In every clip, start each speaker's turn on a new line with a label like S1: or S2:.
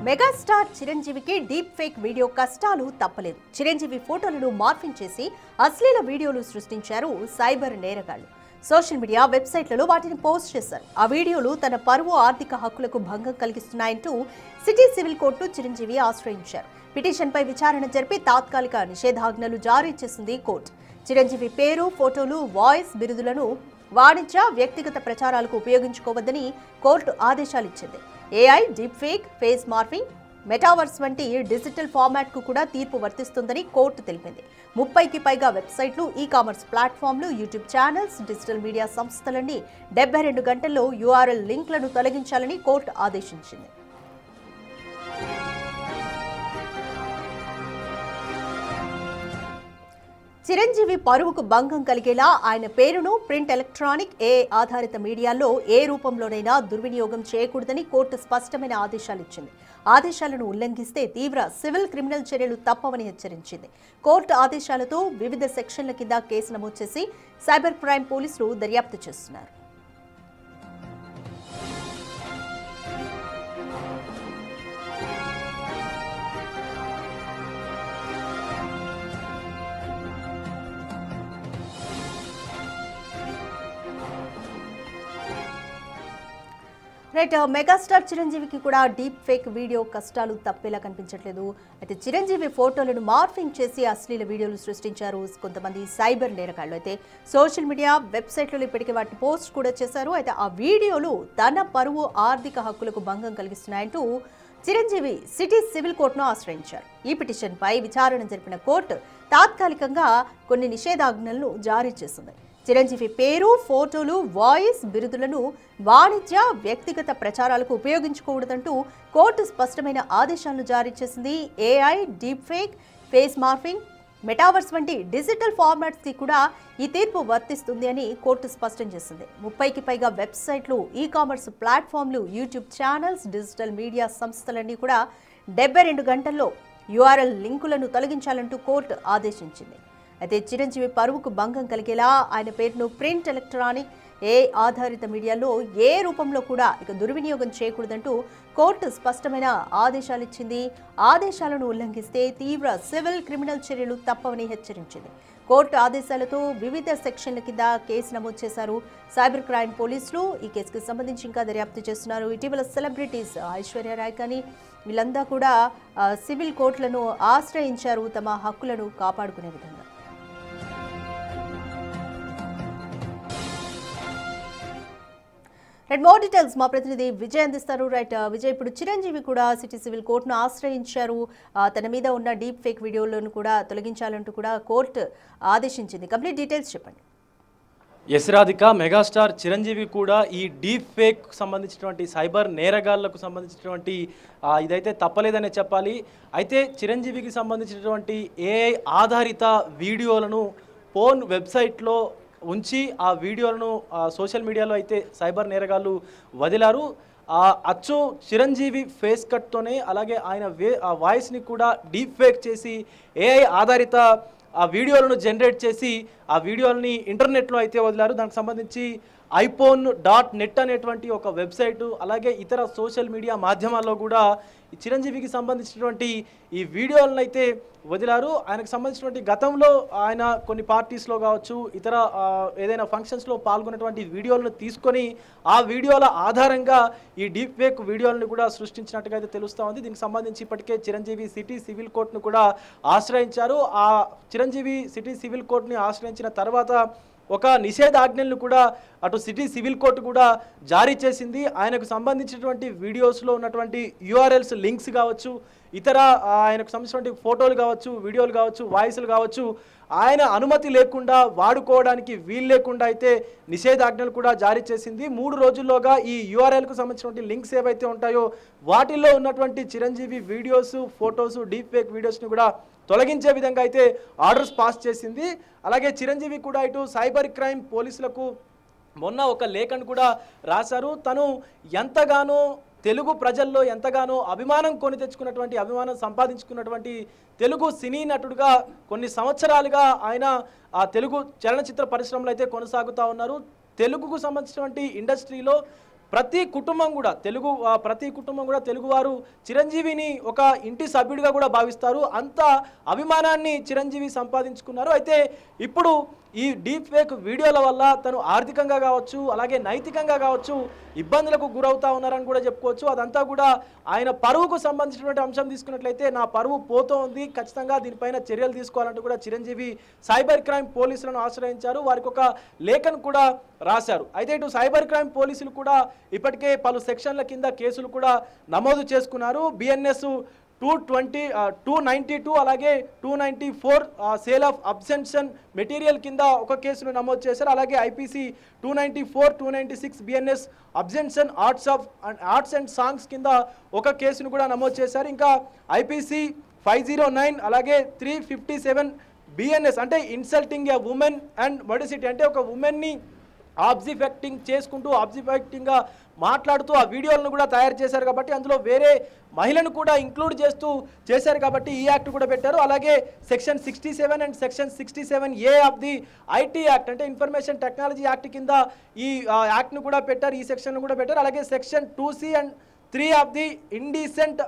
S1: Megastar చిరంజీవికి deep fake video కష్టాలు తప్పలేదు. చిరంజీవి ఫోటోలను మార్ఫింగ్ చేసి అశ్లీల వీడియోలు సృష్టించారు సైబర్ నేరగాళ్లు. సోషల్ మీడియా వెబ్సైట్లలో వాటిని పోస్ట్ చేశారు. ఆ వీడియోలు తన పరువు ఆర్థిక హక్కులకు భంగం కలిగిస్తున్నాయంటూ సిటీ సివిల్ కోర్టు చిరంజీవి ఆశ్రయించారు. పిటిషన్పై విచారణ జరిపి తాత్కాలిక నిషేధాజ్ఞలు జారీ చేసింది కోర్టు. చిరంజీవి పేరు, ఫోటోలు, వాయిస్, బిరుదులను వాణిజ్య, వ్యక్తిగత ప్రచారాలకు ఉపయోగించుకోవద్దని కోర్టు ఆదేశాలిచ్చింది. AI, deep fake, face morphing, metaverse వంటి డిజిటల్ ఫార్మాట్ కు కూడా తీర్పు వర్తిస్తుందని కోర్టు తెలిపింది. 30కి పైగా వెబ్సైట్లు, ఈ-కామర్స్ ప్లాట్ఫామ్లు, యూట్యూబ్ ఛానల్స్, డిజిటల్ మీడియా సంస్థలన్నీ 72 గంటల్లో URL లింక్లను తొలగించాలని కోర్టు ఆదేశించింది. చిరంజీవి పరువుకు భంగం కలిగేలా ఆయన పేరును ప్రింట్, ఎలక్ట్రానిక్, ఆధారిత మీడియాల్లో ఏ రూపంలోనైనా దుర్వినియోగం చేయకూడదని కోర్టు స్పష్టమైన ఆదేశాలిచ్చింది. ఆదేశాలను ఉల్లంఘిస్తే తీవ్ర సివిల్, క్రిమినల్ చర్యలు తప్పవని హెచ్చరించింది. కోర్టు ఆదేశాలతో వివిధ సెక్షన్ల కింద కేసు నమోదు చేసి సైబర్ క్రైమ్ పోలీసులు దర్యాప్తు చేస్తున్నారు. రైట్, మెగాస్టార్ చిరంజీవికి కూడా డీప్ ఫేక్ వీడియో కష్టాలు తప్పేలా కనిపించట్లేదు. అయితే చిరంజీవి ఫోటోలను మార్ఫింగ్ చేసి అశ్లీల వీడియోలు సృష్టించారు కొంతమంది సైబర్ నేరగాళ్లు. అయితే సోషల్ మీడియా వెబ్సైట్లలో ఇప్పటికే వాటిని పోస్ట్ కూడా చేశారు. అయితే ఆ వీడియోలు తన పరువు ఆర్థిక హక్కులకు భంగం కలిగిస్తున్నాయంటూ చిరంజీవి సిటీ సివిల్ కోర్టును ఆశ్రయించారు. ఈ పిటిషన్పై విచారణ జరిపిన కోర్టు తాత్కాలికంగా కొన్ని నిషేధాజ్ఞలను జారీ చేసింది. చిరంజీవి పేరు, ఫోటోలు, వాయిస్, బిరుదులను వాణిజ్య, వ్యక్తిగత ప్రచారాలకు ఉపయోగించకూడదంటూ కోర్టు స్పష్టమైన ఆదేశాలను జారీ చేసింది. AI, deep fake, face morphing, metaverse వంటి డిజిటల్ ఫార్మాట్స్ కి కూడా ఈ తీర్పు వర్తిస్తుంది అని కోర్టు స్పష్టం చేసింది. 30కి పైగా వెబ్సైట్లు, ఈ-కామర్స్ ప్లాట్ఫామ్లు, యూట్యూబ్ ఛానల్స్, డిజిటల్ మీడియా సంస్థలన్నీ కూడా 72 గంటల్లో URL లింకులను తొలగించాలంటూ కోర్టు ఆదేశించింది. అయితే చిరంజీవి పరువుకు భంగం కలిగేలా ఆయన పేరును ప్రింట్, ఎలక్ట్రానిక్, ఆధారిత మీడియాలో ఏ రూపంలో కూడా దుర్వినియోగం చేయకూడదంటూ కోర్టు స్పష్టమైన ఆదేశాలిచ్చింది. ఆదేశాలను ఉల్లంఘిస్తే తీవ్ర సివిల్, క్రిమినల్ చర్యలు తప్పవని హెచ్చరించింది. కోర్టు ఆదేశాలతో వివిధ సెక్షన్ల కింద కేసు నమోదు చేశారు సైబర్ క్రైమ్ పోలీసులు. ఈ కేసుకు సంబంధించి ఇంకా దర్యాప్తు చేస్తున్నారు. ఇటీవల సెలబ్రిటీస్ ఐశ్వర్య రాయ్ కానీ వీళ్ళంతా కూడా సివిల్ కోర్టులను ఆశ్రయించారు తమ హక్కులను కాపాడుకునే విధంగా. రైట్, మోర్ డీటెయిల్స్ మా ప్రతినిధి విజయ్ అందిస్తారు. రైట్ విజయ్, ఇప్పుడు చిరంజీవి కూడా సిటీ సివిల్ కోర్టును ఆశ్రయించారు. తన మీద ఉన్న డీప్ ఫేక్ వీడియోలను కూడా తొలగించాలంటూ కూడా కోర్టు ఆదేశించింది. కంప్లీట్ డీటెయిల్స్ చెప్పండి.
S2: ఎస్ రాధిక, మెగాస్టార్ చిరంజీవి కూడా ఈ డీప్ ఫేక్ సంబంధించినటువంటి సైబర్ నేరగాళ్లకు సంబంధించినటువంటి ఇదైతే తప్పలేదనే చెప్పాలి. అయితే చిరంజీవికి సంబంధించినటువంటి ఏఐ ఆధారిత వీడియోలను ఫోన్ వెబ్సైట్లో ఉంచి ఆ వీడియోలను సోషల్ మీడియాలో అయితే సైబర్ నేరగాళ్ళు వదిలారు. అచ్చు చిరంజీవి ఫేస్ కట్తోనే అలాగే ఆయన వాయిస్ని కూడా డీప్ ఫేక్ చేసి ఏఐ ఆధారిత ఆ వీడియోలను జనరేట్ చేసి ఆ వీడియోలని ఇంటర్నెట్లో అయితే వదిలారు. దానికి సంబంధించి iphone.net అనేటువంటి ఒక వెబ్సైటు అలాగే ఇతర సోషల్ మీడియా మాధ్యమాల్లో కూడా ఈ చిరంజీవికి సంబంధించినటువంటి ఈ వీడియోలను అయితే వదిలారు. ఆయనకు సంబంధించినటువంటి గతంలో ఆయన కొన్ని పార్టీస్లో కావచ్చు, ఇతర ఏదైనా ఫంక్షన్స్లో పాల్గొన్నటువంటి వీడియోలను తీసుకొని ఆ వీడియోల ఆధారంగా ఈ డీప్ ఫేక్ వీడియోలను కూడా సృష్టించినట్టుగా అయితే తెలుస్తూ ఉంది. దీనికి సంబంధించి ఇప్పటికే చిరంజీవి సిటీ సివిల్ కోర్టును కూడా ఆశ్రయించారు. ఆ చిరంజీవి సిటీ సివిల్ కోర్టుని ఆశ్రయించిన తర్వాత ఒక నిషేధాజ్ఞలను కూడా అటు సిటీ సివిల్ కోర్టు కూడా జారీ చేసింది. ఆయనకు సంబంధించినటువంటి వీడియోస్లో ఉన్నటువంటి URLs లింక్స్ కావచ్చు, ఇతర ఆయనకు సంబంధించినటువంటి ఫోటోలు కావచ్చు, వీడియోలు కావచ్చు, వాయిస్లు కావచ్చు, ఆయన అనుమతి లేకుండా వాడుకోవడానికి వీలు లేకుండా అయితే నిషేధాజ్ఞలు కూడా జారీ చేసింది. 3 రోజుల్లోగా ఈ URLకు సంబంధించినటువంటి లింక్స్ ఏవైతే ఉంటాయో వాటిల్లో ఉన్నటువంటి Chiranjeevi videos, photos, deep fake వీడియోస్ని కూడా తొలగించే విధంగా అయితే ఆర్డర్స్ పాస్ చేసింది. అలాగే చిరంజీవి కూడా ఇటు సైబర్ క్రైమ్ పోలీసులకు మొన్న ఒక లేఖను కూడా రాశారు. తను ఎంతగానో తెలుగు ప్రజల్లో ఎంతగానో అభిమానం కొని తెచ్చుకున్నటువంటి, అభిమానం సంపాదించుకున్నటువంటి తెలుగు సినీ నటుడుగా కొన్ని సంవత్సరాలుగా ఆయన ఆ తెలుగు చలనచిత్ర పరిశ్రమలో అయితే కొనసాగుతూ ఉన్నారు. తెలుగుకు సంబంధించినటువంటి ఇండస్ట్రీలో ప్రతి కుటుంబం కూడా తెలుగువారు చిరంజీవిని ఒక ఇంటి సభ్యుడిగా కూడా భావిస్తారు. అంత అభిమానాన్ని చిరంజీవి సంపాదించుకున్నారు. అయితే ఇప్పుడు ఈ డీప్ ఫేక్ వీడియోల వల్ల తను ఆర్థికంగా కావచ్చు, అలాగే నైతికంగా కావచ్చు ఇబ్బందులకు గురవుతా ఉన్నారని కూడా చెప్పుకోవచ్చు. అదంతా కూడా ఆయన పరువుకు సంబంధించినటువంటి అంశం తీసుకున్నట్లయితే నా పరువు పోతోంది, ఖచ్చితంగా దీనిపైన చర్యలు తీసుకోవాలంటూ కూడా చిరంజీవి సైబర్ క్రైమ్ పోలీసులను ఆశ్రయించారు. వారికి ఒక లేఖను కూడా రాశారు. అయితే ఇటు సైబర్ క్రైమ్ పోలీసులు కూడా ఇప్పటికే పలు సెక్షన్ల కింద కేసులు కూడా నమోదు చేసుకున్నారు. బిఎన్ఎస్ 292 అలాగే 294 సేల్ ఆఫ్ అబ్సెన్షన్ మెటీరియల్ కింద ఒక కేసును నమోదు చేశారు. అలాగే ఐపీసీ 294, 296 బిఎన్ఎస్ అబ్సెన్షన్ ఆర్ట్స్ అండ్ సాంగ్స్ కింద ఒక కేసును కూడా నమోదు చేశారు. ఇంకా ఐపీసీ 509 అలాగే 357 బిఎన్ఎస్ అంటే ఇన్సల్టింగ్ ఎ ఉమెన్ అండ్ మొడిసిటీ అంటే ఒక ఉమెన్ని ఆబ్జిఫెక్టింగ్గా మాట్లాడుతూ ఆ వీడియోలను కూడా తయారు చేశారు కాబట్టి అందులో వేరే మహిళను కూడా ఇంక్లూడ్ చేశారు కాబట్టి ఈ యాక్ట్ కూడా పెట్టారు. అలాగే section 67 and section 67A of the IT act అంటే ఇన్ఫర్మేషన్ టెక్నాలజీ యాక్ట్ కింద ఈ యాక్ట్ను కూడా పెట్టారు, ఈ సెక్షన్ను కూడా పెట్టారు. అలాగే section 2C and 3 of the indecent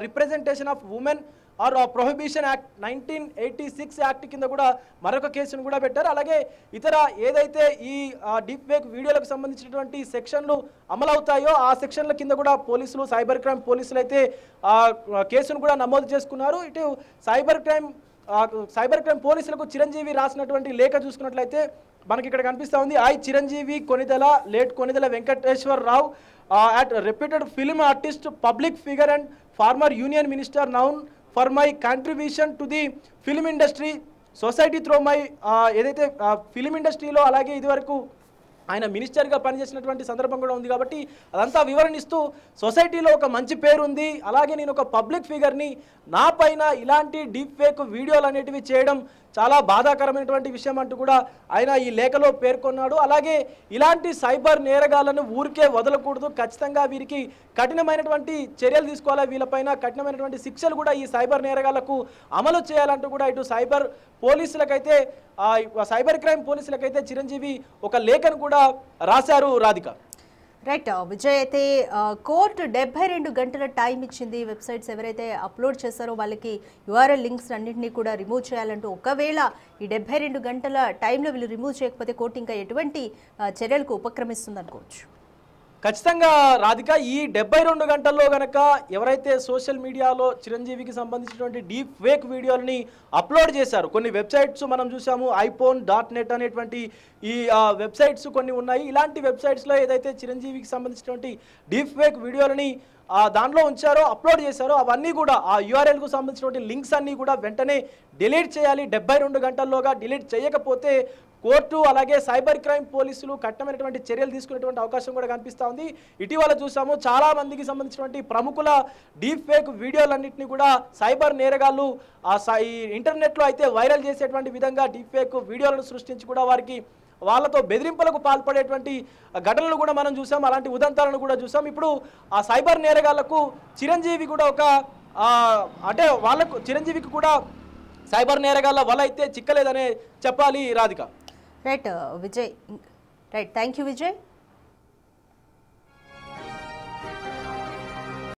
S2: representation of women or prohibition act 1986 act కింద కూడా మరొక కేసును కూడా పెట్టారు. అలాగే ఇతర ఏదైతే ఈ డీప్ ఫేక్ వీడియోలకు సంబంధించినటువంటి సెక్షన్లు అమలవుతాయో ఆ సెక్షన్ల కింద కూడా పోలీసులు సైబర్ క్రైమ్ పోలీసులు అయితే కేసును కూడా నమోదు చేసుకున్నారు. ఇటు సైబర్ క్రైమ్ పోలీసులకు చిరంజీవి రాసినటువంటి లేఖ చూసుకున్నట్లయితే మనకి ఇక్కడ కనిపిస్తూ ఉంది. I Chiranjeevi Konidela late Konidela Venkateswara Rao at reputed film artist, public figure and former union minister known for my contribution to the film industry society through my ఏదైతే ఫిలిం ఇండస్ట్రీలో అలాగే ఇదివరకు ఆయన మినిస్టర్గా పనిచేసినటువంటి సందర్భం కూడా ఉంది కాబట్టి అదంతా వివరణిస్తూ సొసైటీలో ఒక మంచి పేరు ఉంది, అలాగే నేను ఒక పబ్లిక్ ఫిగర్ని, నా పైన ఇలాంటి డీప్ ఫేక్ వీడియోలు అనేటివి చేయడం చాలా బాధాకరమైనటువంటి విషయం అంటూ కూడా ఆయన ఈ లేఖలో పేర్కొన్నాడు. అలాగే ఇలాంటి సైబర్ నేరగాళ్లను ఊరికే వదలకూడదు, ఖచ్చితంగా వీరికి కఠినమైనటువంటి చర్యలు తీసుకోవాలి, వీళ్ళపైన కఠినమైనటువంటి శిక్షలు కూడా ఈ సైబర్ నేరగాళ్లకు అమలు చేయాలంటూ కూడా ఇటు సైబర్ క్రైమ్ పోలీసులకైతే చిరంజీవి ఒక లేఖను కూడా రాశారు. రాధిక
S1: రైట్ విజయ్, అయితే కోర్టు 72 గంటల టైం ఇచ్చింది. వెబ్సైట్స్ ఎవరైతే అప్లోడ్ చేశారో వాళ్ళకి యూఆర్ఎల్ లింక్స్ అన్నింటినీ కూడా రిమూవ్ చేయాలంటూ. ఒకవేళ ఈ 72 గంటల టైంలో వీళ్ళు రిమూవ్ చేయకపోతే కోర్టు ఇంకా ఎటువంటి చర్యలకు ఉపక్రమిస్తుంది అనుకోవచ్చు?
S2: ఖచ్చితంగా రాధిక, ఈ 72 గంటల్లో గనక ఎవరైతే సోషల్ మీడియాలో చిరంజీవికి సంబంధించినటువంటి డీప్ ఫేక్ వీడియోలని అప్లోడ్ చేశారు, కొన్ని వెబ్సైట్స్ మనం చూసాము, iphone.net అనేటువంటి ఈ వెబ్సైట్స్ కొన్ని ఉన్నాయి. ఇలాంటి వెబ్సైట్స్లో ఏదైతే చిరంజీవికి సంబంధించినటువంటి డీప్ ఫేక్ వీడియోలని దానిలో ఉంచారో, అప్లోడ్ చేశారో, అవన్నీ కూడా ఆ యూఆర్ఎల్కు సంబంధించినటువంటి లింక్స్ అన్నీ కూడా వెంటనే డిలీట్ చేయాలి. 72 గంటల్లోగా డిలీట్ చేయకపోతే కోర్టు అలాగే సైబర్ క్రైమ్ పోలీసులు కఠినమైనటువంటి చర్యలు తీసుకునేటువంటి అవకాశం కూడా కనిపిస్తూ ఉంది. ఇటీవల చూసాము, చాలా మందికి సంబంధించినటువంటి ప్రముఖుల డీప్ ఫేక్ వీడియోలన్నింటినీ కూడా సైబర్ నేరగాళ్ళు ఈ ఇంటర్నెట్లో అయితే వైరల్ చేసేటువంటి విధంగా డీప్ ఫేక్ వీడియోలను సృష్టించి కూడా వాళ్ళతో బెదిరింపులకు పాల్పడేటువంటి ఘటనలు కూడా మనం చూసాం, అలాంటి ఉదంతాలను కూడా చూసాం. ఇప్పుడు ఆ సైబర్ నేరగాళ్లకు చిరంజీవి కూడా అంటే చిరంజీవికి కూడా సైబర్ నేరగాళ్ల వల్ల అయితే చిక్కలేదనే చెప్పాలి. Radhika
S1: right Vijay, right, thank you Vijay.